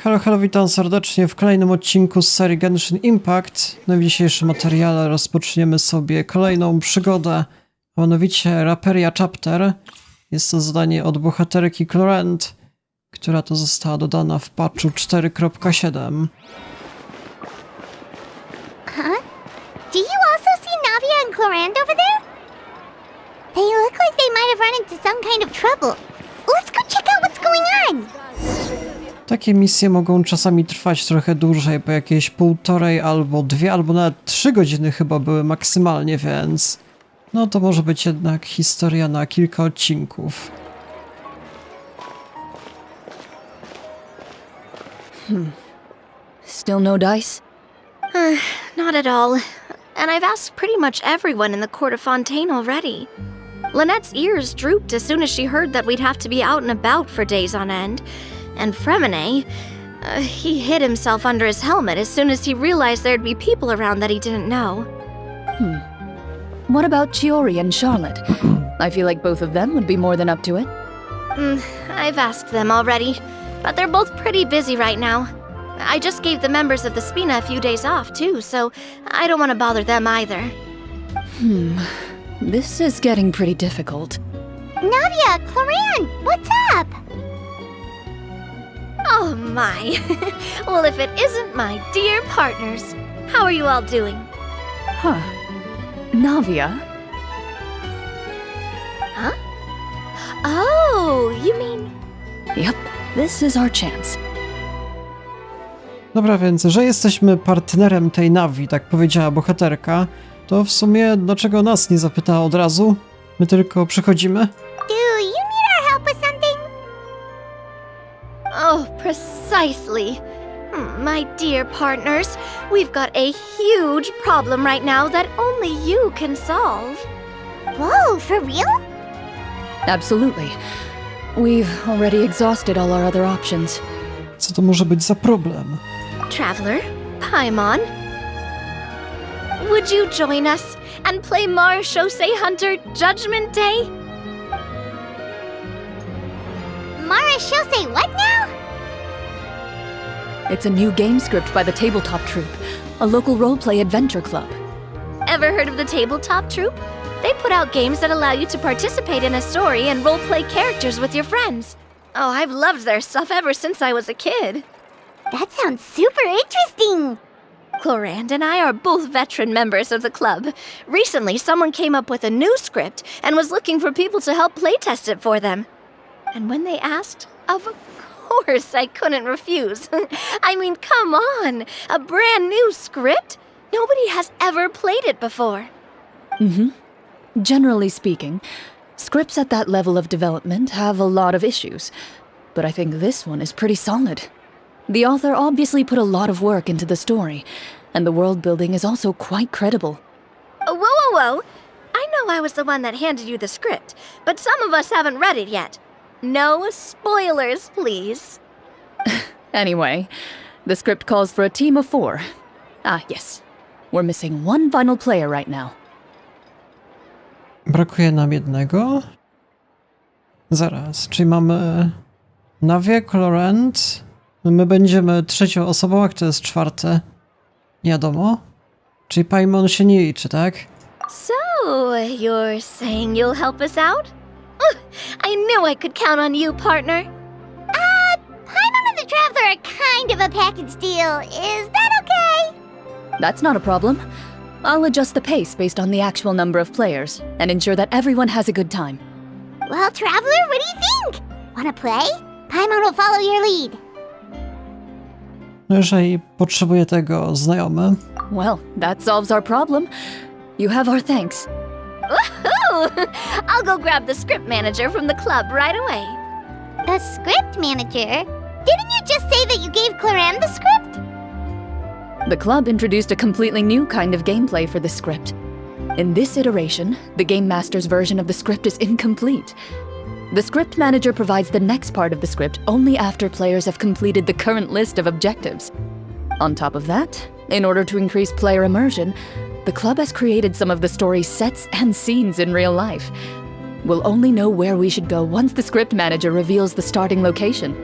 Halo, halo, witam serdecznie w kolejnym odcinku z serii Genshin Impact. W dzisiejszym materiale rozpoczniemy sobie kolejną przygodę, a mianowicie Raperia Chapter. Jest to zadanie od bohaterki Clorinde, która to została dodana w patchu 4.7. Huh? Do you also see Navia and Clorinde over there? They look like they might have run into some kind of trouble. Let's go check out what's going on! Takie misje mogą czasami trwać trochę dłużej, po jakieś 1,5 albo 2, albo nawet 3 godziny chyba były maksymalnie, więc no to może być jednak historia na kilka odcinków. Still no dice? Not at all. And I've asked pretty much everyone in the court of Fontaine already. Lynette's ears drooped as soon as she heard that we'd have to be out and about for days on end. And Fremine, he hid himself under his helmet as soon as he realized there'd be people around that he didn't know. What about Chiori and Charlotte? I feel like both of them would be more than up to it. I've asked them already, but they're both pretty busy right now. I just gave the members of the Spina a few days off too, so I don't want to bother them either. This is getting pretty difficult. Navia, Clorinde, what's up? Oh my. Well, if it isn't my dear partners. How are you all doing? Huh. Navia? Huh? Oh, you mean... Yep, this is our chance. Dobra, więc, że jesteśmy partnerem tej Navi, tak powiedziała bohaterka, to w sumie dlaczego nas nie zapytała od razu? My tylko przychodzimy? Do you need our help with something? Oh, precisely. My dear partners, we've got a huge problem right now that only you can solve. Whoa, for real? Absolutely. We've already exhausted all our other options. Co to może być za problem? Traveler, Paimon, would you join us and play Marechaussee Hunter Judgment Day? Marechaussee what now? It's a new game script by the Tabletop Troupe, a local roleplay adventure club. Ever heard of the Tabletop Troupe? They put out games that allow you to participate in a story and roleplay characters with your friends. Oh, I've loved their stuff ever since I was a kid. That sounds super interesting. Clorinde and I are both veteran members of the club. Recently, someone came up with a new script and was looking for people to help playtest it for them. And when they asked, of course I couldn't refuse. I mean, come on, a brand new script? Nobody has ever played it before. Generally speaking, scripts at that level of development have a lot of issues, but I think this one is pretty solid. The author obviously put a lot of work into the story, and the world building is also quite credible. Whoa. I know I was the one that handed you the script, but some of us haven't read it yet. No spoilers, please. Anyway, the script calls for a team of 4. Ah, yes. We're missing one final player right now. Brakuje nam jednego? Zaraz, czyli mamy Navię, Clorinde. My będziemy trzecią osobą, a kto jest czwarty? Nie wiadomo. Czyli Paimon się nie liczy, tak? So, you're saying you'll help us out? I knew I could count on you, partner. Paimon and the Traveler are kind of a package deal. Is that okay? That's not a problem. I'll adjust the pace based on the actual number of players and ensure that everyone has a good time. Well, Traveler, what do you think? Wanna play? Paimon will follow your lead. No jeżeli potrzebuje tego znajomy. Well, that solves our problem. You have our thanks. Woohoo! I'll go grab the script manager from the club right away. The script manager? Didn't you just say that you gave Clorinde the script? The club introduced a completely new kind of gameplay for the script. In this iteration, the Game Master's version of the script is incomplete. The script manager provides the next part of the script only after players have completed the current list of objectives. On top of that, in order to increase player immersion, the club has created some of the story's sets and scenes in real life. We'll only know where we should go once the script manager reveals the starting location.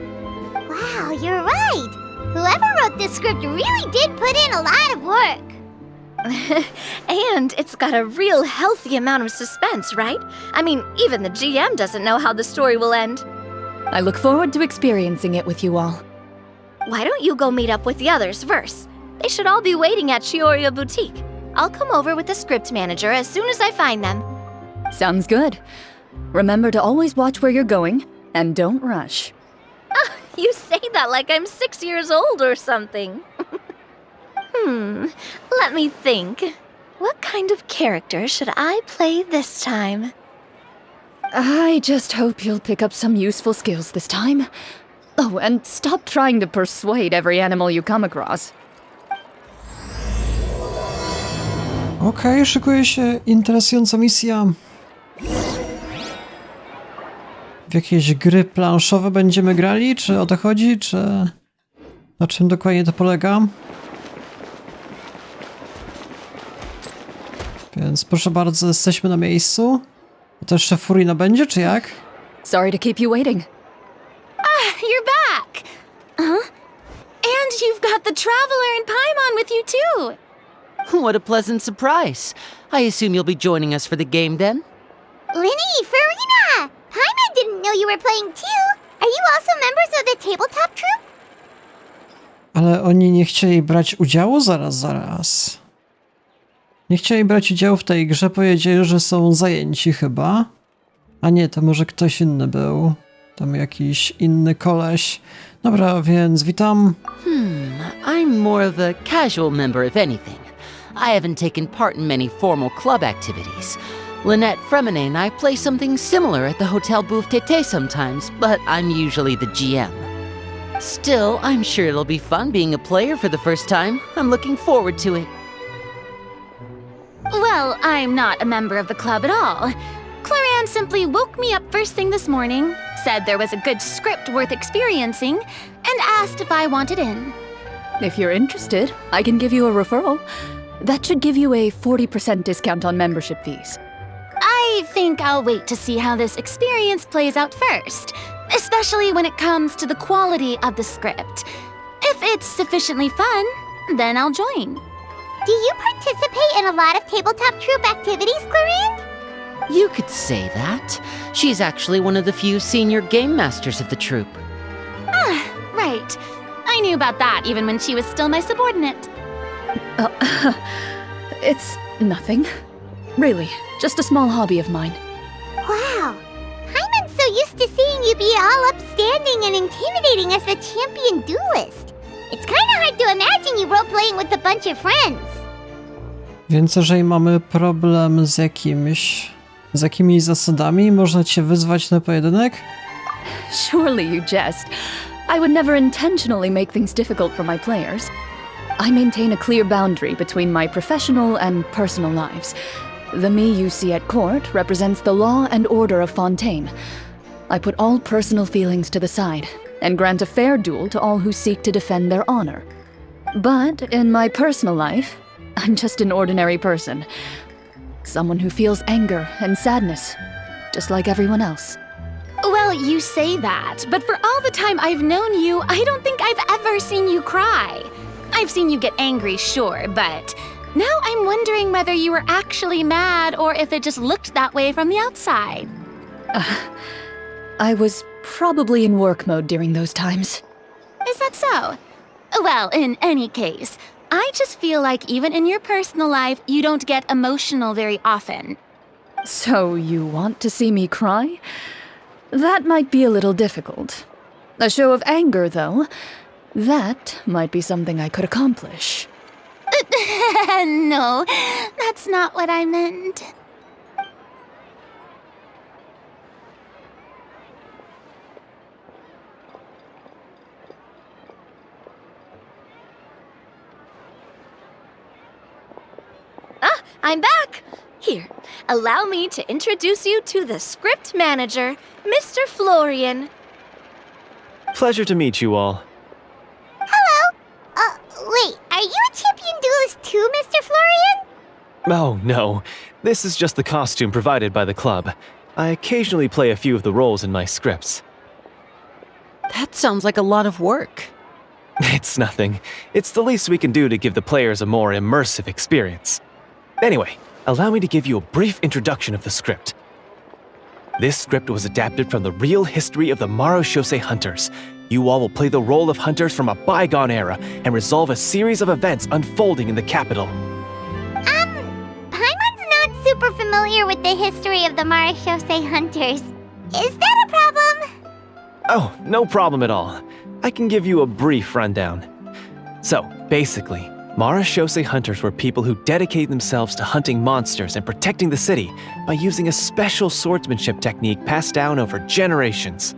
Wow, you're right. Whoever wrote this script really did put in a lot of work. And it's got a real healthy amount of suspense, right? I mean, even the GM doesn't know how the story will end. I look forward to experiencing it with you all. Why don't you go meet up with the others first? They should all be waiting at Chioria Boutique. I'll come over with the script manager as soon as I find them. Sounds good. Remember to always watch where you're going, and don't rush. You say that like I'm 6 years old or something. Let me think. What kind of character should I play this time? I just hope you'll pick up some useful skills this time. Oh, and stop trying to persuade every animal you come across. Okej, szykuje się interesująca misja. W jakieś gry planszowe będziemy grali? Czy o to chodzi? Czy na czym dokładnie to polega? Więc proszę bardzo, jesteśmy na miejscu. To jeszcze Furina będzie, czy jak? Sorry to keep you waiting. You're back! Huh? And you've got the Traveler and Paimon with you too! What a pleasant surprise. I assume you'll be joining us for the game then? Linny, Farina! Paimon didn't know you were playing too. Are you also members of the tabletop troupe? Ale oni nie chcieli brać udziału? Zaraz. Nie chcieli brać udziału w tej grze, powiedzieli, że są zajęci chyba. A nie, to może ktoś inny był. Tam jakiś inny koleś. Dobra, więc witam. I'm more of a casual member if anything. I haven't taken part in many formal club activities. Lynette Fremine and I play something similar at the Hotel Bouffe Tété sometimes, but I'm usually the GM. Still, I'm sure it'll be fun being a player for the first time. I'm looking forward to it. Well, I'm not a member of the club at all. Clorinde simply woke me up first thing this morning, said there was a good script worth experiencing, and asked if I wanted in. If you're interested, I can give you a referral. That should give you a 40% discount on membership fees. I think I'll wait to see how this experience plays out first, especially when it comes to the quality of the script. If it's sufficiently fun, then I'll join. Do you participate in a lot of tabletop troupe activities, Clorinde? You could say that. She's actually one of the few senior game masters of the troupe. Right. I knew about that even when she was still my subordinate. It's nothing. Really, just a small hobby of mine. Wow. Paimon's so used to seeing you be all upstanding and intimidating as the champion duelist. It's kinda hard to imagine you role-playing with a bunch of friends. Więc jeżeli mamy problem z jakimiś zasadami, można cię wyzwać na pojedynek? Surely you jest. I would never intentionally make things difficult for my players. I maintain a clear boundary between my professional and personal lives. The me you see at court represents the law and order of Fontaine. I put all personal feelings to the side and grant a fair duel to all who seek to defend their honor. But in my personal life, I'm just an ordinary person. Someone who feels anger and sadness, just like everyone else. Well, you say that, but for all the time I've known you, I don't think I've ever seen you cry. I've seen you get angry, sure, but now I'm wondering whether you were actually mad or if it just looked that way from the outside. I was probably in work mode during those times. Is that so? Well, in any case, I just feel like even in your personal life, you don't get emotional very often. So you want to see me cry? That might be a little difficult. A show of anger, though, that might be something I could accomplish. No, that's not what I meant. I'm back! Here, allow me to introduce you to the script manager, Mr. Florian. Pleasure to meet you all. Hello? Wait, are you a champion duelist too, Mr. Florian? Oh, no. This is just the costume provided by the club. I occasionally play a few of the roles in my scripts. That sounds like a lot of work. It's nothing. It's the least we can do to give the players a more immersive experience. Anyway, allow me to give you a brief introduction of the script. This script was adapted from the real history of the Marashose hunters. You all will play the role of hunters from a bygone era and resolve a series of events unfolding in the capital. Paimon's not super familiar with the history of the Marashose hunters. Is that a problem? Oh, no problem at all. I can give you a brief rundown. So, basically, Marashose hunters were people who dedicated themselves to hunting monsters and protecting the city by using a special swordsmanship technique passed down over generations.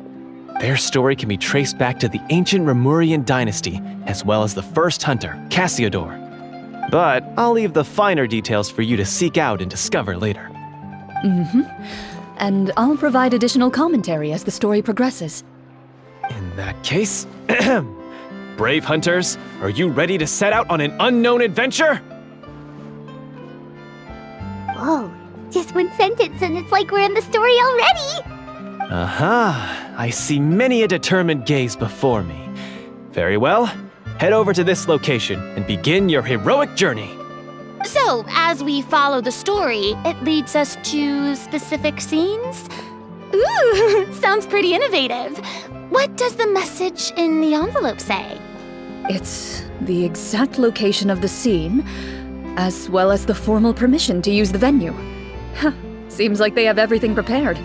Their story can be traced back to the ancient Remurian dynasty, as well as the first hunter, Cassiodor. But I'll leave the finer details for you to seek out and discover later. And I'll provide additional commentary as the story progresses. In that case, brave hunters, are you ready to set out on an unknown adventure? Whoa, just one sentence and it's like we're in the story already! Aha, I see many a determined gaze before me. Very well, head over to this location and begin your heroic journey. So, as we follow the story, it leads us to specific scenes? Ooh, sounds pretty innovative. What does the message in the envelope say? It's the exact location of the scene, as well as the formal permission to use the venue. Huh, seems like they have everything prepared.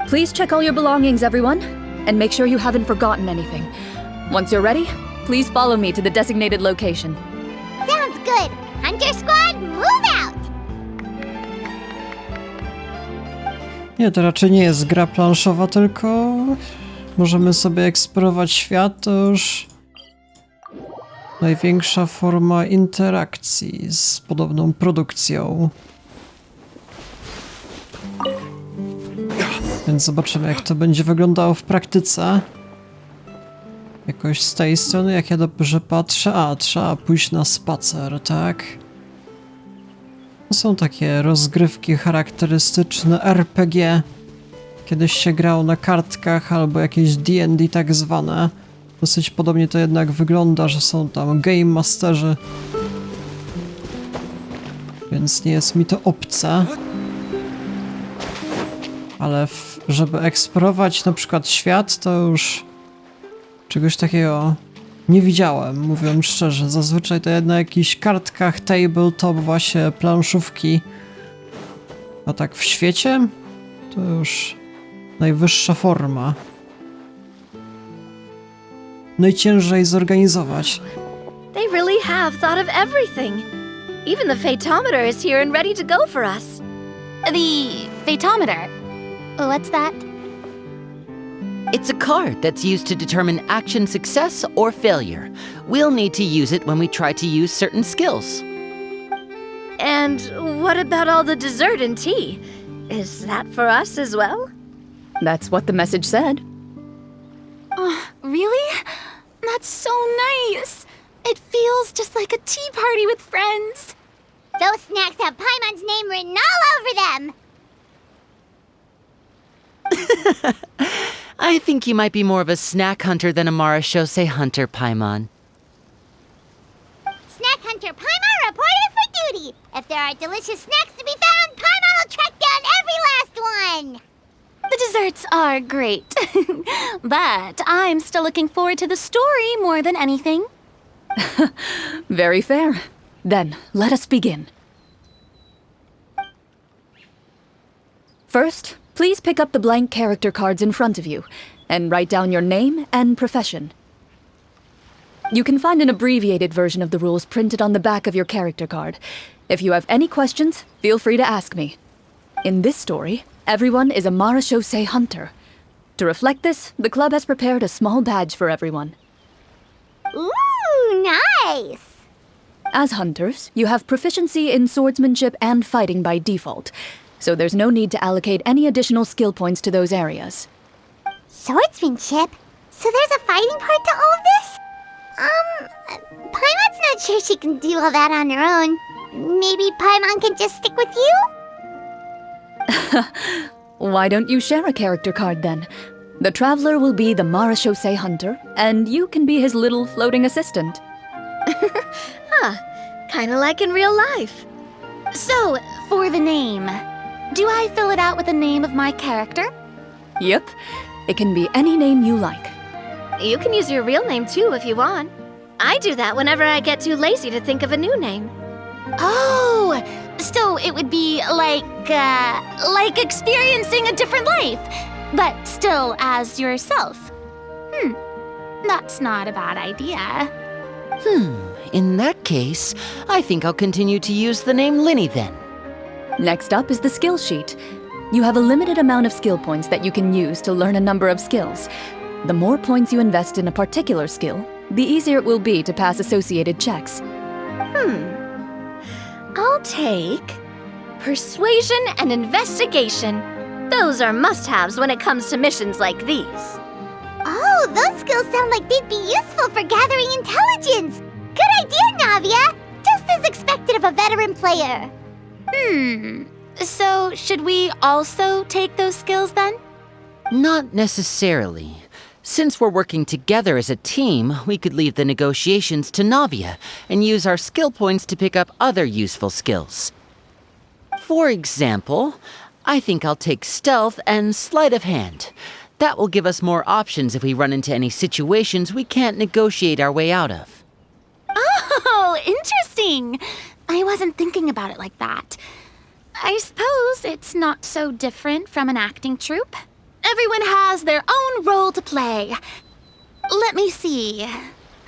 Please check all your belongings, everyone, and make sure you haven't forgotten anything. Once you're ready, please follow me to the designated location. Sounds good! Hunter Squad, move out! Nie, to raczej nie jest gra planszowa, tylko możemy sobie eksplorować świat, to już największa forma interakcji z podobną produkcją. Więc zobaczymy, jak to będzie wyglądało w praktyce. Jakoś z tej strony, jak ja dobrze patrzę. Trzeba pójść na spacer, tak? To są takie rozgrywki charakterystyczne RPG. Kiedyś się grało na kartkach albo jakieś D&D tak zwane. Dosyć podobnie to jednak wygląda, że są tam game masterzy. Więc nie jest mi to obce. Ale żeby eksplorować na przykład świat, to już czegoś takiego nie widziałem, mówiąc szczerze. Zazwyczaj to jednak na jakichś kartkach, tabletop, właśnie planszówki. A tak w świecie to już najwyższa forma. Najciężej zorganizować. They really have thought of everything. Even the fatometer is here and ready to go for us. The fatometer. What's that? It's a card that's used to determine action success or failure. We'll need to use it when we try to use certain skills. And what about all the dessert and tea? Is that for us as well? That's what the message said. Oh, really? That's so nice. It feels just like a tea party with friends. Those snacks have Paimon's name written all over them! I think you might be more of a snack hunter than a Marashose hunter, Paimon. Snack Hunter Paimon reported for duty! If there are delicious snacks to be found, Paimon will track down every last one! The desserts are great. But I'm still looking forward to the story more than anything. Very fair. Then, let us begin. First, please pick up the blank character cards in front of you and write down your name and profession. You can find an abbreviated version of the rules printed on the back of your character card. If you have any questions, feel free to ask me. In this story, everyone is a Marashose hunter. To reflect this, the club has prepared a small badge for everyone. Ooh, nice! As hunters, you have proficiency in swordsmanship and fighting by default, so there's no need to allocate any additional skill points to those areas. Swordsmanship? So there's a fighting part to all of this? Paimon's not sure she can do all that on her own. Maybe Paimon can just stick with you? Why don't you share a character card then? The traveler will be the marechaussee hunter, and you can be his little floating assistant. Kinda like in real life. So, for the name, do I fill it out with the name of my character? Yep, it can be any name you like. You can use your real name too if you want. I do that whenever I get too lazy to think of a new name. Oh, so it would be like experiencing a different life, but still as yourself. That's not a bad idea. In that case, I think I'll continue to use the name Linny then. Next up is the skill sheet. You have a limited amount of skill points that you can use to learn a number of skills. The more points you invest in a particular skill, the easier it will be to pass associated checks. I'll take persuasion and investigation. Those are must-haves when it comes to missions like these. Oh, those skills sound like they'd be useful for gathering intelligence. Good idea, Navia. Just as expected of a veteran player. So should we also take those skills then? Not necessarily. Since we're working together as a team, we could leave the negotiations to Navia and use our skill points to pick up other useful skills. For example, I think I'll take stealth and sleight of hand. That will give us more options if we run into any situations we can't negotiate our way out of. Oh, interesting. I wasn't thinking about it like that. I suppose it's not so different from an acting troupe. Everyone has their own role to play. Let me see.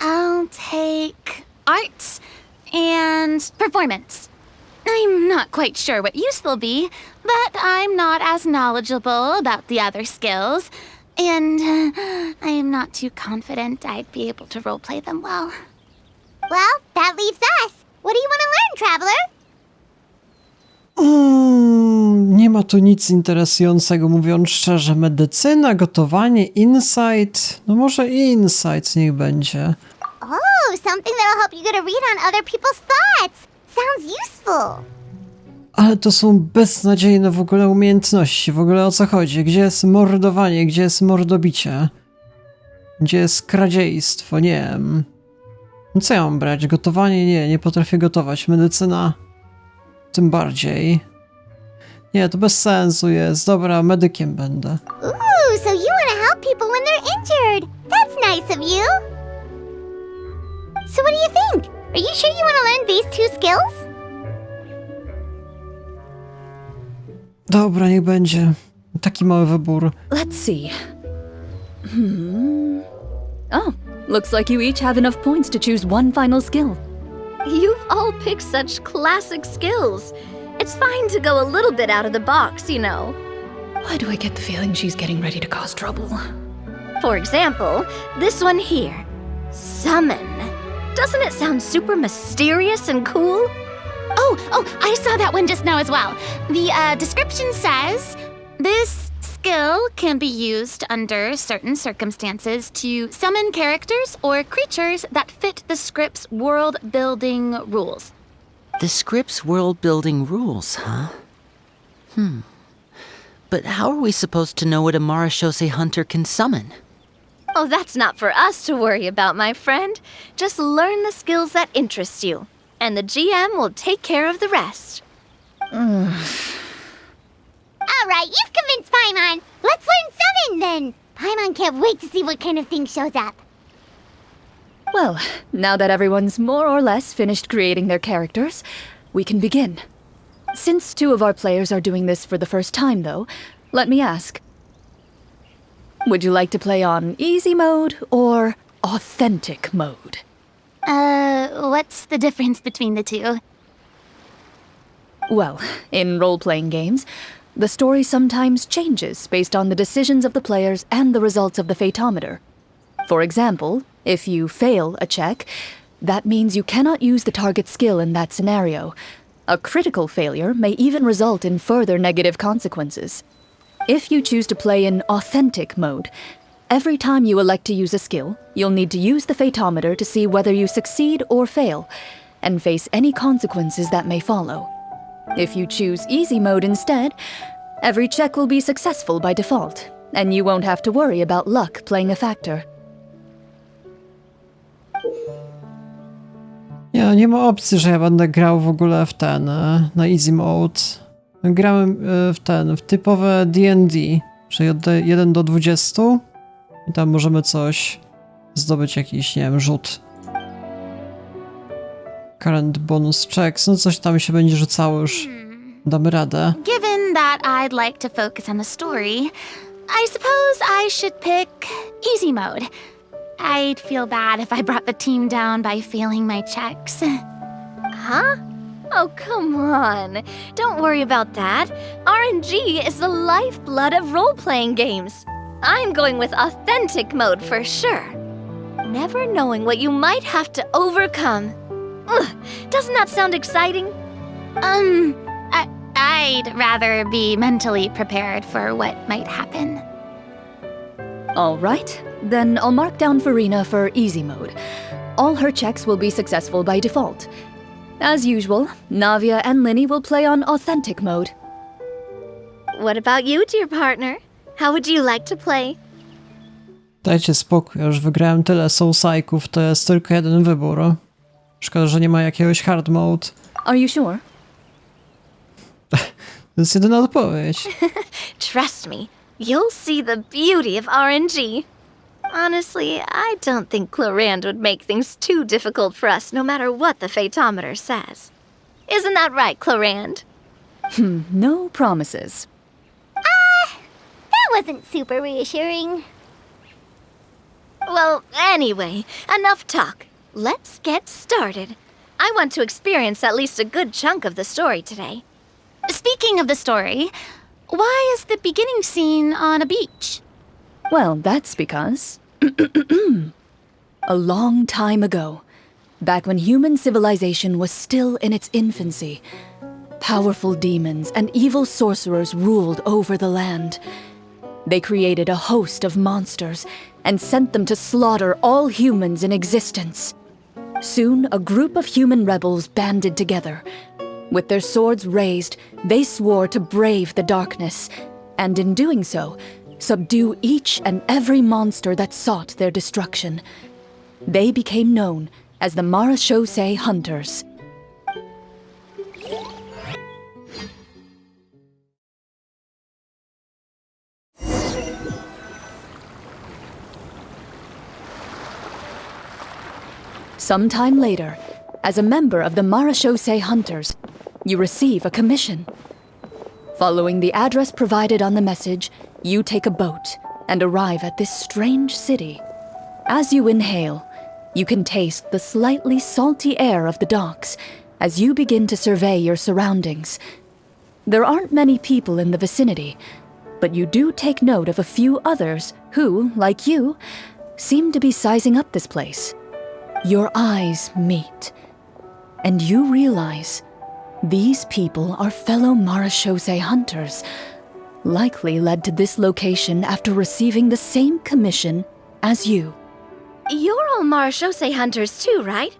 I'll take arts and performance. I'm not quite sure what use they'll be, but I'm not as knowledgeable about the other skills, and I am not too confident I'd be able to roleplay them well. Well, that leaves us. What do you want to learn, traveler? Nie ma tu nic interesującego, mówiąc szczerze. Medycyna, gotowanie, insight. No może insight niech będzie. Oh, something that'll help you get a read on other people's thoughts. Sounds useful. Ale to są beznadziejne w ogóle umiejętności. W ogóle o co chodzi? Gdzie jest mordowanie? Gdzie jest mordobicie? Gdzie jest kradziejstwo? Nie wiem. No co ja mam brać? Gotowanie? Nie potrafię gotować. Medycyna? Tym bardziej. Nie, to bez sensu jest. Dobra, medykiem będę. Ooh, so you want to help people when they're injured. That's nice of you. So what do you think? Are you sure you want to learn these two skills? Dobra, niech będzie. Taki mały wybór. Let's see. Oh, looks like you each have enough points to choose one final skill. You've all picked such classic skills. It's fine to go a little bit out of the box, you know. Why do I get the feeling she's getting ready to cause trouble? For example, this one here. Summon. Doesn't it sound super mysterious and cool? Oh, I saw that one just now as well. The description says, this skill can be used under certain circumstances to summon characters or creatures that fit the script's world-building rules. The script's world-building rules, huh? But how are we supposed to know what a marechaussee hunter can summon? Oh, that's not for us to worry about, my friend. Just learn the skills that interest you, and the GM will take care of the rest. All right, you've convinced Paimon. Let's learn summon then. Paimon can't wait to see what kind of thing shows up. Well, now that everyone's more or less finished creating their characters, we can begin. Since two of our players are doing this for the first time, though, let me ask. Would you like to play on easy mode or authentic mode? What's the difference between the two? Well, in role-playing games, the story sometimes changes based on the decisions of the players and the results of the fatometer. For example, if you fail a check, that means you cannot use the target skill in that scenario. A critical failure may even result in further negative consequences. If you choose to play in authentic mode, every time you elect to use a skill, you'll need to use the fatometer to see whether you succeed or fail, and face any consequences that may follow. If you choose easy mode instead, every check will be successful by default, and you won't have to worry about luck playing a factor. Nie ma opcji, że ja będę grał w ogóle w na easy mode. Grałem w typowe D&D, czyli od 1 do 20 i tam możemy coś zdobyć, jakiś, nie wiem, rzut. Current bonus checks, no coś tam się będzie rzucało już. Damy radę. Given that I'd like to focus on the story, I suppose I should pick easy mode. I'd feel bad if I brought the team down by failing my checks. Huh? Oh, come on. Don't worry about that. RNG is the lifeblood of role-playing games. I'm going with authentic mode for sure. Never knowing what you might have to overcome. Ugh, doesn't that sound exciting? I'd rather be mentally prepared for what might happen. All right, then I'll mark down Farina for easy mode. All her checks will be successful by default. As usual, Navia and Linny will play on authentic mode. What about you, dear partner? How would you like to play? Dajcie spokój, już wygrałem tyle soulsajków, to jest tylko jeden wybór. Szkoda, że nie ma jakiegoś hard mode. Are you sure? To jest jedyna odpowiedź. Trust me, you'll see the beauty of RNG. Honestly, I don't think Clorinde would make things too difficult for us no matter what the Fatometer says. Isn't that right, Clorinde? No promises. That wasn't super reassuring. Well, anyway, enough talk. Let's get started. I want to experience at least a good chunk of the story today. Speaking of the story, why is the beginning scene on a beach? Well, that's because... a long time ago, back when human civilization was still in its infancy, powerful demons and evil sorcerers ruled over the land. They created a host of monsters and sent them to slaughter all humans in existence. Soon, a group of human rebels banded together. With their swords raised, they swore to brave the darkness, and in doing so, subdue each and every monster that sought their destruction. They became known as the Marachose Hunters. Sometime later, as a member of the Marachose Hunters, you receive a commission. Following the address provided on the message, you take a boat and arrive at this strange city. As you inhale, you can taste the slightly salty air of the docks as you begin to survey your surroundings. There aren't many people in the vicinity, but you do take note of a few others who, like you, seem to be sizing up this place. Your eyes meet, and you realize these people are fellow Marachose hunters, likely led to this location after receiving the same commission as you. You're all Marachose hunters too, right?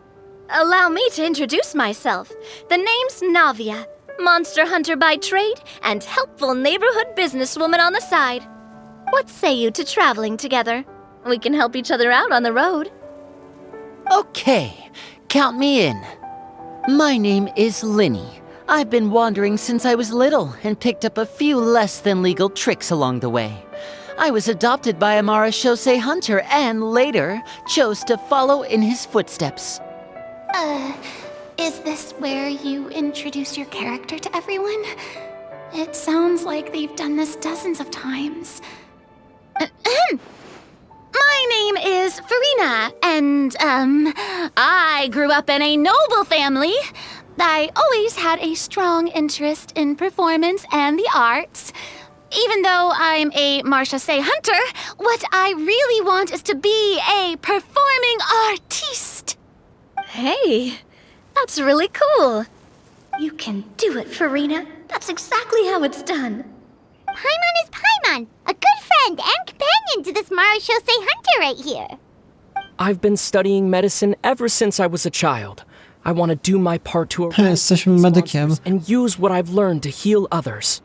Allow me to introduce myself. The name's Navia, monster hunter by trade and helpful neighborhood businesswoman on the side. What say you to traveling together? We can help each other out on the road. Okay, count me in. My name is Linny. I've been wandering since I was little and picked up a few less than legal tricks along the way. I was adopted by a Marachose hunter and later chose to follow in his footsteps. Is this where you introduce your character to everyone? It sounds like they've done this dozens of times. My name is Farina, and, I grew up in a noble family. I always had a strong interest in performance and the arts. Even though I'm a Marachose hunter, what I really want is to be a performing artiste. Hey, that's really cool. You can do it, Farina. That's exactly how it's done. Paimon is Paimon, a good friend and companion to this Marachose hunter right here. I've been studying medicine ever since I was a child. I want to do my part to Jesteśmy medykiem. and use what I've learned to heal others.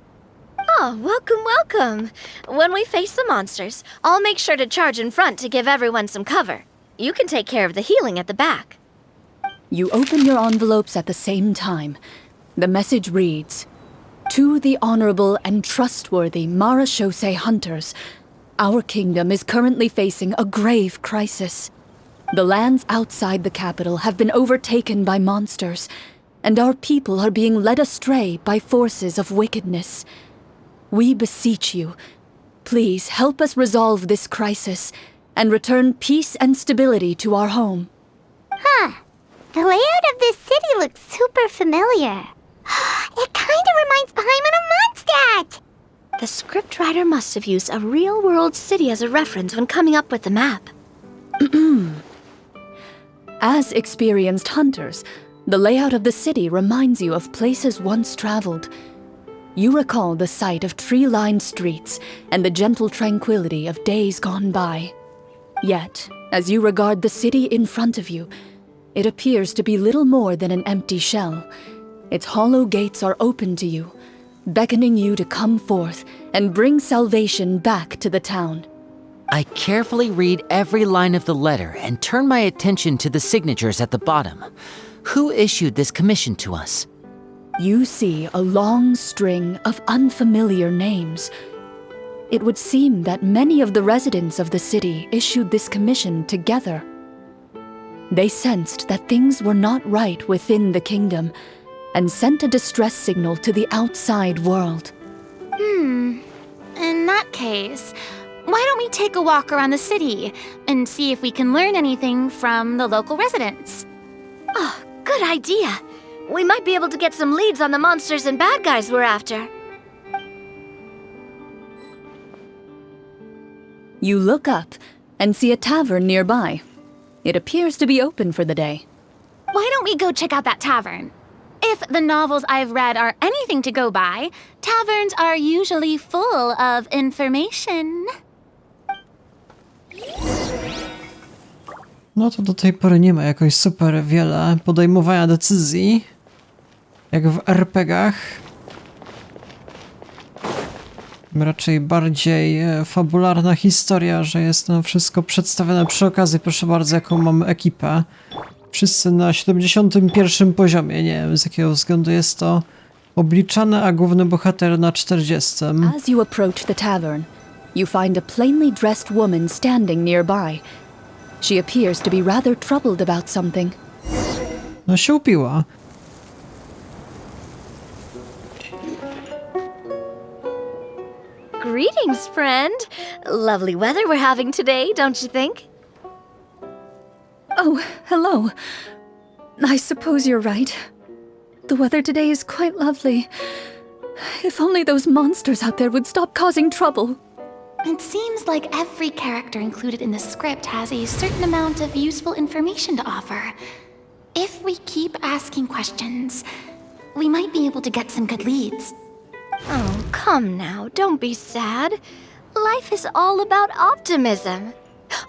Oh, welcome, welcome. When we face the monsters, I'll make sure to charge in front to give everyone some cover. You can take care of the healing at the back. You open your envelopes at the same time. The message reads, "To the honorable and trustworthy Marashose hunters, our kingdom is currently facing a grave crisis. The lands outside the capital have been overtaken by monsters, and our people are being led astray by forces of wickedness. We beseech you, please help us resolve this crisis and return peace and stability to our home." Huh. The layout of this city looks super familiar. It kinda reminds Paimon of Mondstadt! The scriptwriter must have used a real-world city as a reference when coming up with the map. As experienced hunters, the layout of the city reminds you of places once traveled. You recall the sight of tree-lined streets and the gentle tranquility of days gone by. Yet, as you regard the city in front of you, it appears to be little more than an empty shell. Its hollow gates are open to you, beckoning you to come forth and bring salvation back to the town. I carefully read every line of the letter and turn my attention to the signatures at the bottom. Who issued this commission to us? You see a long string of unfamiliar names. It would seem that many of the residents of the city issued this commission together. They sensed that things were not right within the kingdom and sent a distress signal to the outside world. In that case, why don't we take a walk around the city and see if we can learn anything from the local residents? Oh, good idea. We might be able to get some leads on the monsters and bad guys we're after. You look up and see a tavern nearby. It appears to be open for the day. Why don't we go check out that tavern? If the novels I've read are anything to go by, taverns are usually full of information. No to do tej pory nie ma jakoś super wiele podejmowania decyzji, jak w RPG-ach. Raczej bardziej fabularna historia, że jest to wszystko przedstawione przy okazji. Proszę bardzo, jaką mamy ekipę. Wszyscy na 71 poziomie. Nie wiem, z jakiego względu jest to obliczane, a główny bohater na 40. As you approach the tavern, you find a plainly dressed woman standing nearby. She appears to be rather troubled about something. No się upiła. Greetings, friend. Lovely weather we're having today, don't you think? Oh, hello. I suppose you're right. The weather today is quite lovely. If only those monsters out there would stop causing trouble. It seems like every character included in the script has a certain amount of useful information to offer. If we keep asking questions, we might be able to get some good leads. Oh, come now, don't be sad. Life is all about optimism.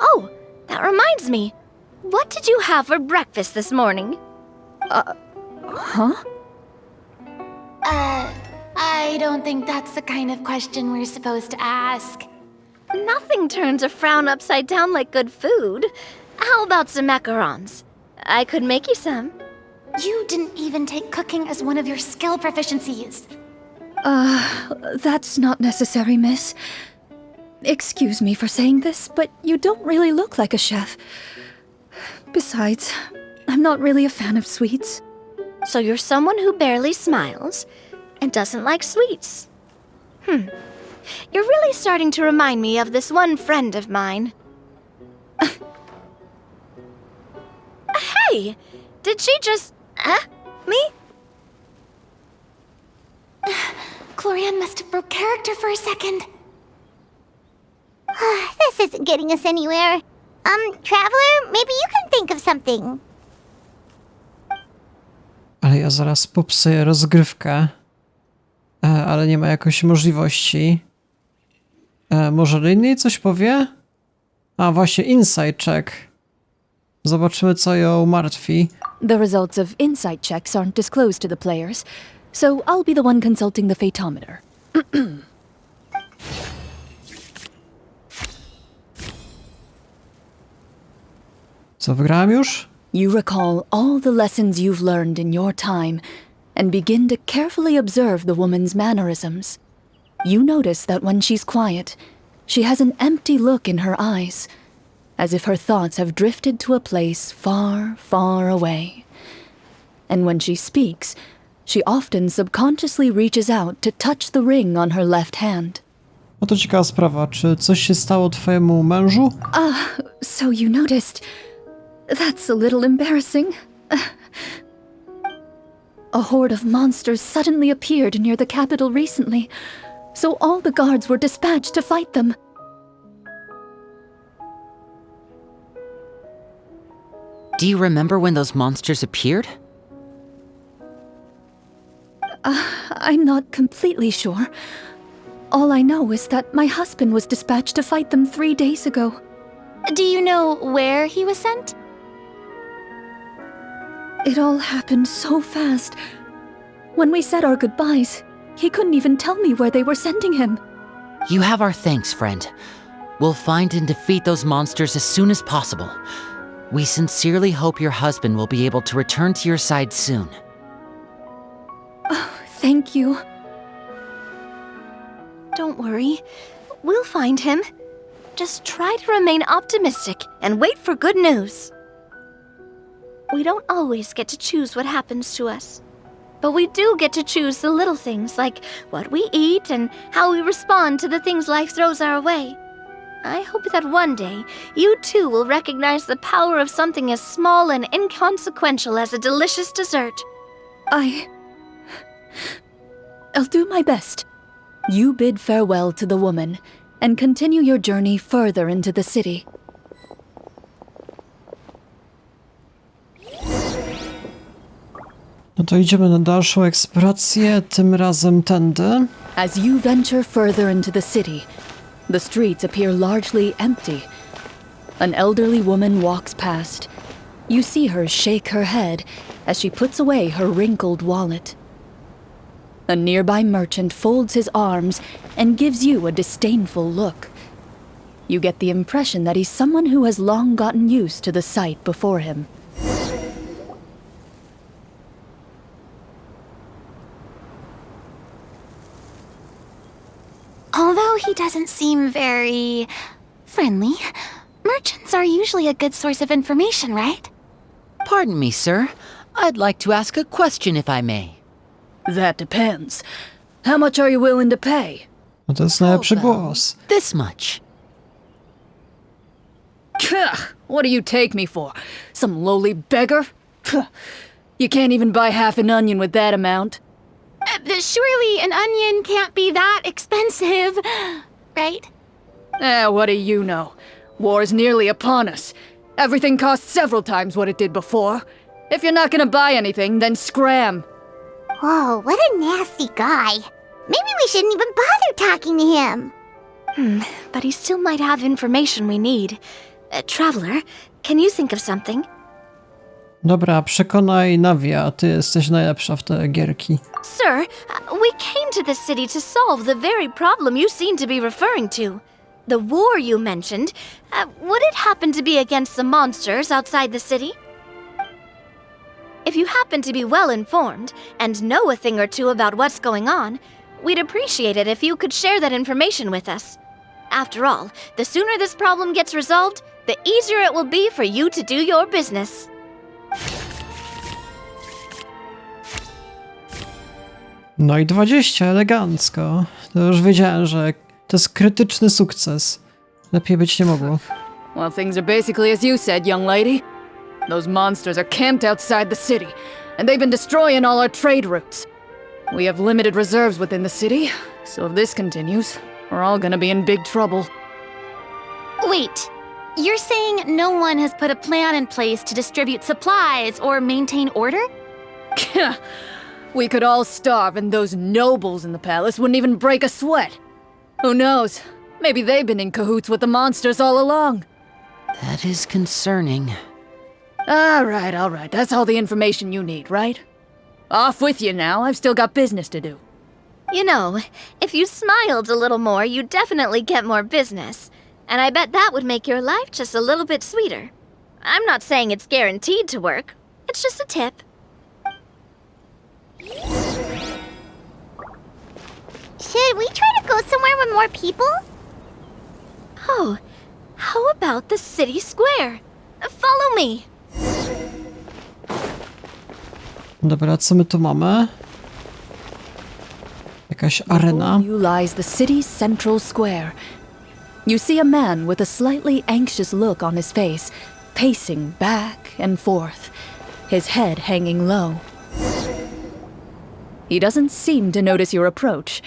Oh, that reminds me. What did you have for breakfast this morning? Huh? I don't think that's the kind of question we're supposed to ask. Nothing turns a frown upside down like good food. How about some macarons? I could make you some. You didn't even take cooking as one of your skill proficiencies. That's not necessary, miss. Excuse me for saying this, but you don't really look like a chef. Besides, I'm not really a fan of sweets. So you're someone who barely smiles and doesn't like sweets. You're really starting to remind me of this one friend of mine. Hey! Did she just... me? Clorinde must have broke character for a second. This isn't getting us anywhere. Traveler, maybe you can think of something. Ale ja zaraz popsuję rozgrywkę. Ale nie ma jakoś możliwości. Może Lynn coś powie? A właśnie, insight check. Zobaczymy, co ją martwi. The results of insight checks aren't disclosed to the players, so I'll be the one consulting the fatometer. Co, wygrałem już? You recall all the lessons you've learned in your time and begin to carefully observe the woman's mannerisms. You notice that when she's quiet, she has an empty look in her eyes, as if her thoughts have drifted to a place far, far away. And when she speaks, she often subconsciously reaches out to touch the ring on her left hand. No to ciekawa sprawa, czy coś się stało twojemu mężu? So you noticed. That's a little embarrassing. A horde of monsters suddenly appeared near the capital recently, so all the guards were dispatched to fight them. Do you remember when those monsters appeared? I'm not completely sure. All I know is that my husband was dispatched to fight them 3 days ago. Do you know where he was sent? It all happened so fast. When we said our goodbyes, he couldn't even tell me where they were sending him. You have our thanks, friend. We'll find and defeat those monsters as soon as possible. We sincerely hope your husband will be able to return to your side soon. Thank you. Don't worry. We'll find him. Just try to remain optimistic and wait for good news. We don't always get to choose what happens to us. But we do get to choose the little things like what we eat and how we respond to the things life throws our way. I hope that one day, you too will recognize the power of something as small and inconsequential as a delicious dessert. I'll do my best. You bid farewell to the woman and continue your journey further into the city. No to idziemy na dalszą eksplorację, tym razem tędy. As you venture further into the city, the streets appear largely empty. An elderly woman walks past. You see her shake her head as she puts away her wrinkled wallet. A nearby merchant folds his arms and gives you a disdainful look. You get the impression that he's someone who has long gotten used to the sight before him. Although he doesn't seem very friendly, merchants are usually a good source of information, right? Pardon me, sir. I'd like to ask a question if I may. That depends. How much are you willing to pay? No to jest najlepszy głos. This much. What do you take me for? Some lowly beggar? You can't even buy half an onion with that amount. Surely an onion can't be that expensive, right? What do you know? War's nearly upon us. Everything costs several times what it did before. If you're not gonna buy anything, then scram. Whoa, what a nasty guy. Maybe we shouldn't even bother talking to him. But he still might have information we need. Traveler, can you think of something? Dobra, przekonaj Navia, ty jesteś najlepsza w te gierki. Sir, we came to this city to solve the very problem you seem to be referring to. The war you mentioned, would it happen to be against the monsters outside the city? If you happen to be well informed and know a thing or two about what's going on, we'd appreciate it if you could share that information with us. After all, the sooner this problem gets resolved, the easier it will be for you to do your business. No i 20, elegancko. To już wiedziałem, że to jest krytyczny sukces. Lepiej być nie mogło. Well, things are basically as you said, young lady. Those monsters are camped outside the city, and they've been destroying all our trade routes. We have limited reserves within the city, so if this continues, we're all gonna be in big trouble. Wait, you're saying no one has put a plan in place to distribute supplies or maintain order? We could all starve and those nobles in the palace wouldn't even break a sweat. Who knows? Maybe they've been in cahoots with the monsters all along. That is concerning. All right. That's all the information you need, right? Off with you now. I've still got business to do. You know, if you smiled a little more, you'd definitely get more business. And I bet that would make your life just a little bit sweeter. I'm not saying it's guaranteed to work. It's just a tip. Should we try to go somewhere with more people? Oh, how about the city square? Follow me. Dobra, co my tu mamy? Jakaś arena. Before you lies the city's central square. You see a man with a slightly anxious look on his face, pacing back and forth, his head hanging low. He doesn't seem to notice your approach.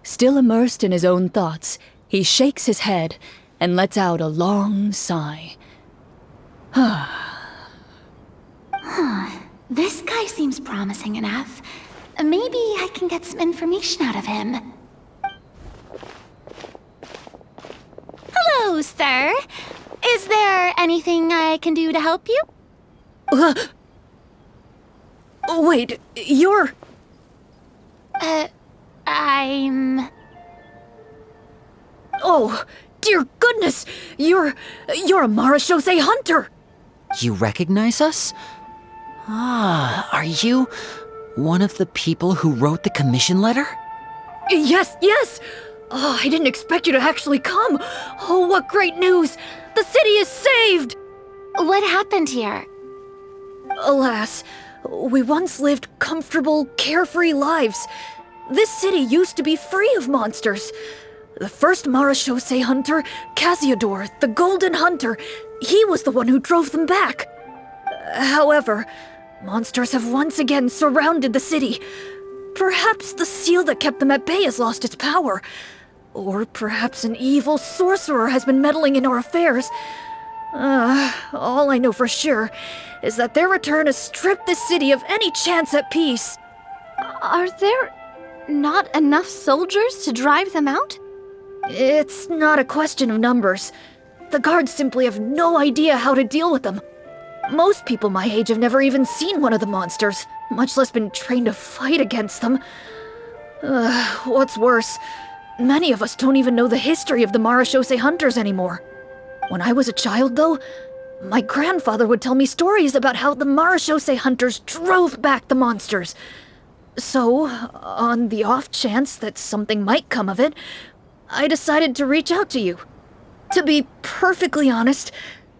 Still immersed in his own thoughts, he shakes his head and lets out a long sigh. This guy seems promising enough. Maybe I can get some information out of him. Hello, sir. Is there anything I can do to help you? Wait, you're... I'm... Oh, dear goodness! You're a Marashose hunter! You recognize us? Ah, are you one of the people who wrote the commission letter? Yes! Oh, I didn't expect you to actually come! Oh, what great news! The city is saved! What happened here? Alas, we once lived comfortable, carefree lives. This city used to be free of monsters. The first Marashose hunter, Casiodor, the Golden Hunter, he was the one who drove them back. However, monsters have once again surrounded the city. Perhaps the seal that kept them at bay has lost its power. Or perhaps an evil sorcerer has been meddling in our affairs. All I know for sure is that their return has stripped this city of any chance at peace. Are there not enough soldiers to drive them out? It's not a question of numbers. The guards simply have no idea how to deal with them. Most people my age have never even seen one of the monsters, much less been trained to fight against them. What's worse, many of us don't even know the history of the Marashose hunters anymore. When I was a child, though, my grandfather would tell me stories about how the Marashose hunters drove back the monsters. So, on the off chance that something might come of it, I decided to reach out to you. To be perfectly honest,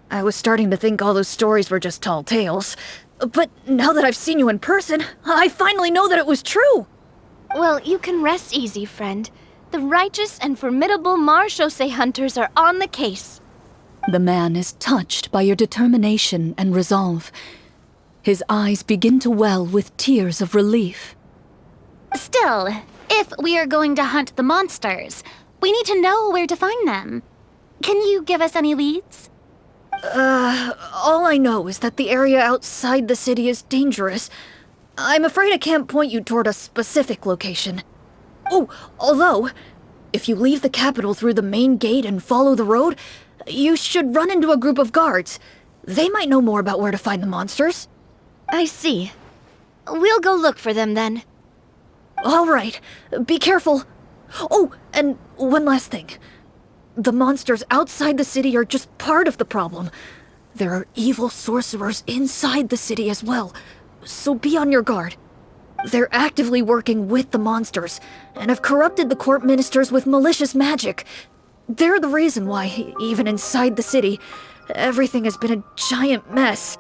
I was starting to think all those stories were just tall tales. But now that I've seen you in person, I finally know that it was true! Well, you can rest easy, friend. The righteous and formidable Marashose hunters are on the case. The man is touched by your determination and resolve. His eyes begin to well with tears of relief. Still, if we are going to hunt the monsters, we need to know where to find them. Can you give us any leads? All I know is that the area outside the city is dangerous. I'm afraid I can't point you toward a specific location. Oh, although, if you leave the capital through the main gate and follow the road, you should run into a group of guards. They might know more about where to find the monsters. I see. We'll go look for them then. All right, be careful. Oh, and one last thing. The monsters outside the city are just part of the problem. There are evil sorcerers inside the city as well, so be on your guard. They're actively working with the monsters, and have corrupted the court ministers with malicious magic. They're the reason why, even inside the city, everything has been a giant mess.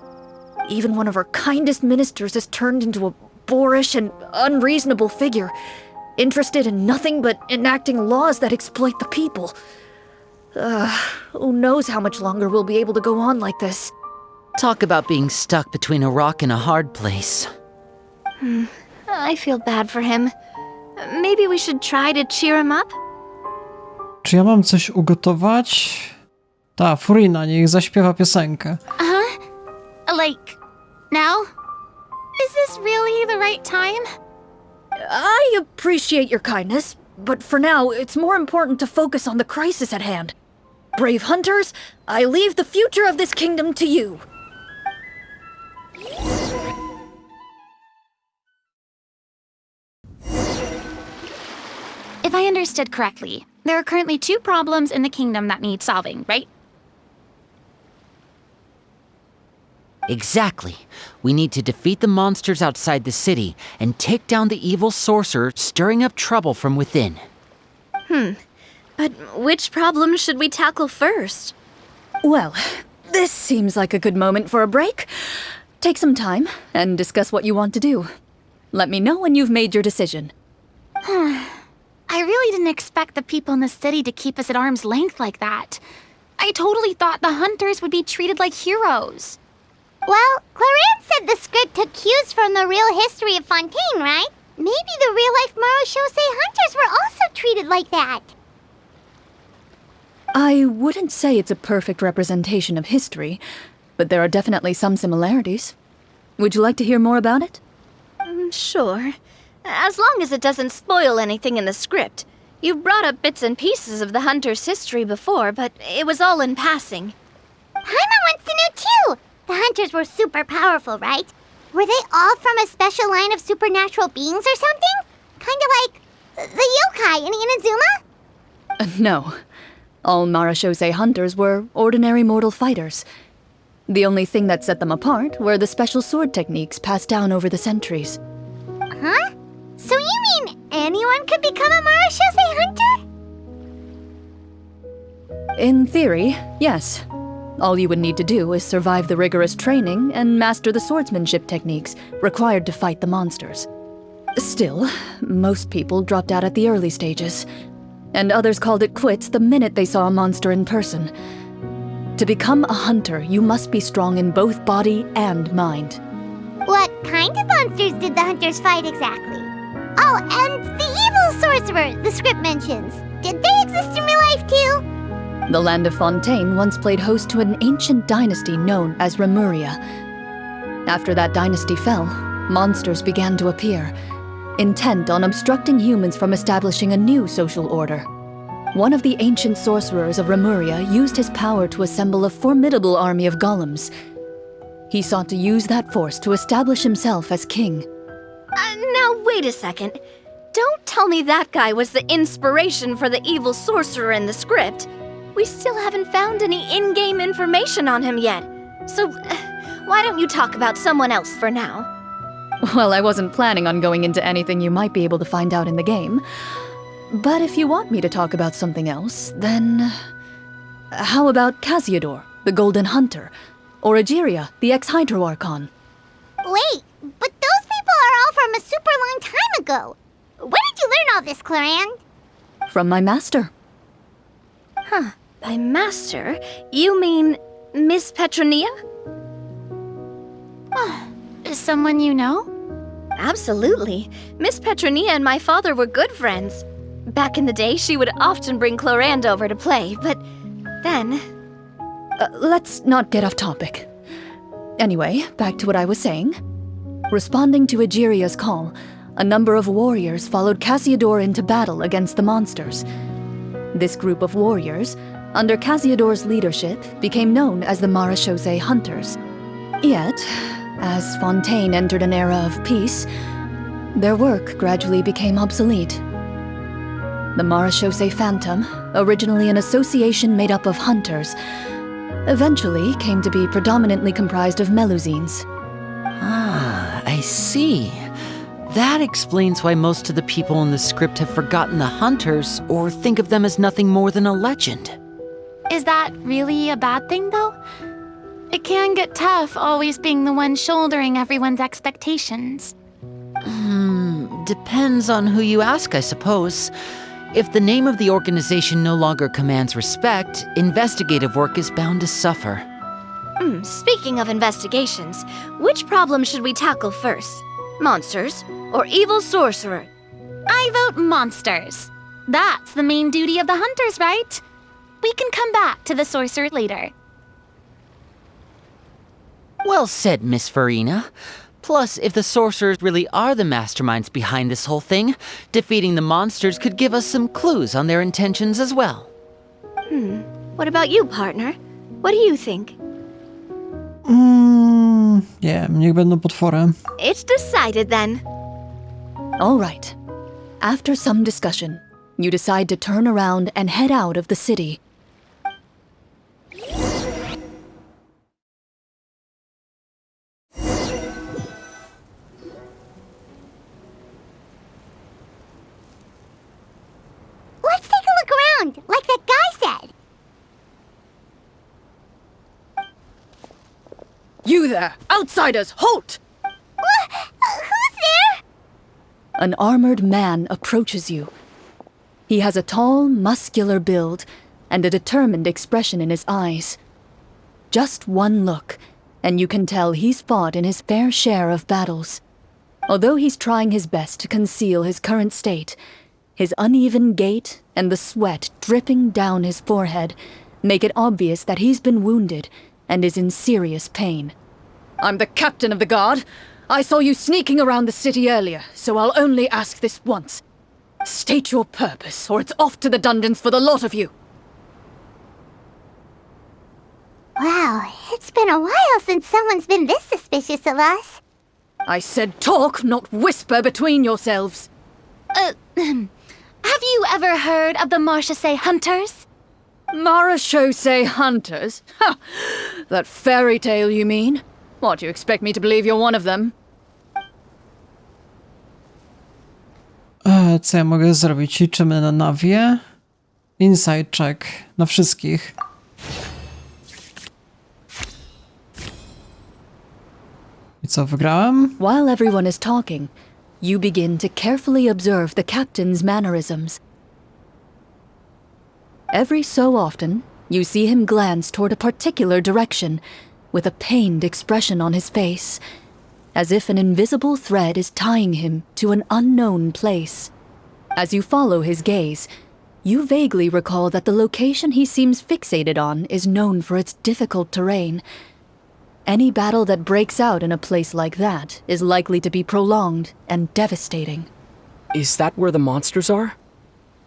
Even one of our kindest ministers has turned into a boorish and unreasonable figure, interested in nothing but enacting laws that exploit the people. Who knows how much longer we'll be able to go on like this. Talk about being stuck between a rock and a hard place. I feel bad for him. Maybe we should try to cheer him up? Czy ja mam coś ugotować? Ta, Furina, niech zaśpiewa piosenkę. Like, now? Is this really the right time? I appreciate your kindness, but for now, it's more important to focus on the crisis at hand. Brave hunters, I leave the future of this kingdom to you. If I understood correctly, there are currently 2 problems in the kingdom that need solving, right? Exactly. We need to defeat the monsters outside the city and take down the evil sorcerer stirring up trouble from within. But which problem should we tackle first? Well, this seems like a good moment for a break. Take some time and discuss what you want to do. Let me know when you've made your decision. I really didn't expect the people in the city to keep us at arm's length like that. I totally thought the hunters would be treated like heroes. Well, Clorinde said the script took cues from the real history of Fontaine, right? Maybe the real-life Marashosei hunters were also treated like that. I wouldn't say it's a perfect representation of history, but there are definitely some similarities. Would you like to hear more about it? Sure. As long as it doesn't spoil anything in the script. You brought up bits and pieces of the hunter's history before, but it was all in passing. Paimon wants to know too! The hunters were super powerful, right? Were they all from a special line of supernatural beings or something? Kind of like the yokai in Inazuma? No. All Marashosei hunters were ordinary mortal fighters. The only thing that set them apart were the special sword techniques passed down over the centuries. Huh? So you mean anyone could become a Marashosei hunter? In theory, yes. All you would need to do is survive the rigorous training and master the swordsmanship techniques required to fight the monsters. Still, most people dropped out at the early stages, and others called it quits the minute they saw a monster in person. To become a hunter, you must be strong in both body and mind. What kind of monsters did the hunters fight exactly? Oh, and the evil sorcerer the script mentions. Did they exist in real life too? The land of Fontaine once played host to an ancient dynasty known as Remuria. After that dynasty fell, monsters began to appear, intent on obstructing humans from establishing a new social order. One of the ancient sorcerers of Remuria used his power to assemble a formidable army of golems. He sought to use that force to establish himself as king. Now wait a second. Don't tell me that guy was the inspiration for the evil sorcerer in the script. We still haven't found any in-game information on him yet. So, why don't you talk about someone else for now? Well, I wasn't planning on going into anything you might be able to find out in the game. But if you want me to talk about something else, then... How about Casiodor, the Golden Hunter? Or Egeria, the ex-Hydro Archon? Wait, but those people are all from a super long time ago. Where did you learn all this, Clorinde? From my master. By master, you mean Miss Petronia? Someone you know? Absolutely. Miss Petronia and my father were good friends. Back in the day, she would often bring Clorinde over to play, but then... Let's not get off topic. Anyway, back to what I was saying. Responding to Egeria's call, a number of warriors followed Casiodor into battle against the monsters. This group of warriors, under Casiodor's leadership, became known as the Marashosei Hunters. Yet, as Fontaine entered an era of peace, their work gradually became obsolete. The Marashosei Phantom, originally an association made up of hunters, eventually came to be predominantly comprised of Melusines. Ah, I see. That explains why most of the people in the script have forgotten the hunters or think of them as nothing more than a legend. Is that really a bad thing, though? It can get tough always being the one shouldering everyone's expectations. Depends on who you ask, I suppose. If the name of the organization no longer commands respect, investigative work is bound to suffer. Speaking of investigations, which problem should we tackle first? Monsters or evil sorcerer? I vote monsters. That's the main duty of the hunters, right? We can come back to the sorcerer later. Well said, Miss Farina. Plus, if the sorcerers really are the masterminds behind this whole thing, defeating the monsters could give us some clues on their intentions as well. What about you, partner? What do you think? Nie, niech będą potworem. It's decided then. All right. After some discussion, you decide to turn around and head out of the city. You there! Outsiders, halt! Who's there? An armored man approaches you. He has a tall, muscular build and a determined expression in his eyes. Just one look, and you can tell he's fought in his fair share of battles. Although he's trying his best to conceal his current state, his uneven gait and the sweat dripping down his forehead make it obvious that he's been wounded and is in serious pain. I'm the captain of the guard. I saw you sneaking around the city earlier, so I'll only ask this once. State your purpose, or it's off to the dungeons for the lot of you. Wow, it's been a while since someone's been this suspicious of us. I said talk, not whisper between yourselves. Have you ever heard of the Marchese Hunters? Marachose hunters? Ha! That fairy tale, you mean? What, you expect me to believe you're one of them? Co ja mogę zrobić? Liczymy na nawie. Inside check na wszystkich. I co, wygrałem? While everyone is talking, you begin to carefully observe the captain's mannerisms. Every so often, you see him glance toward a particular direction, with a pained expression on his face, as if an invisible thread is tying him to an unknown place. As you follow his gaze, you vaguely recall that the location he seems fixated on is known for its difficult terrain. Any battle that breaks out in a place like that is likely to be prolonged and devastating. Is that where the monsters are?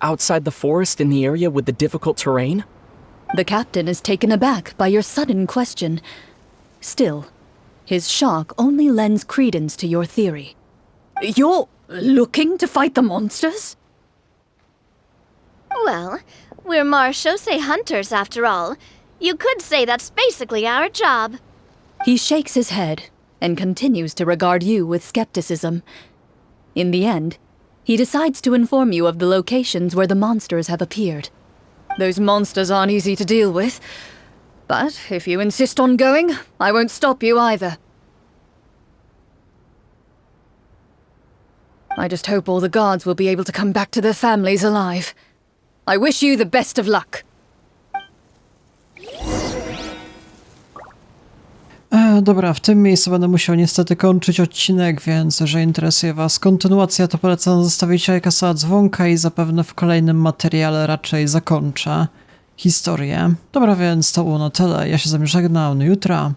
Outside the forest in the area with the difficult terrain? The captain is taken aback by your sudden question. Still, his shock only lends credence to your theory. You're looking to fight the monsters? Well, we're Marchese hunters after all. You could say that's basically our job. He shakes his head and continues to regard you with skepticism. In the end, he decides to inform you of the locations where the monsters have appeared. Those monsters aren't easy to deal with, but if you insist on going, I won't stop you either. I just hope all the guards will be able to come back to their families alive. I wish you the best of luck. Dobra, w tym miejscu będę musiał niestety kończyć odcinek, więc jeżeli interesuje was kontynuacja, to polecam zostawić lajka, dzwonka i zapewne w kolejnym materiale raczej zakończę historię. Dobra, więc to było na tyle. Ja się z wami żegnam. Do jutra.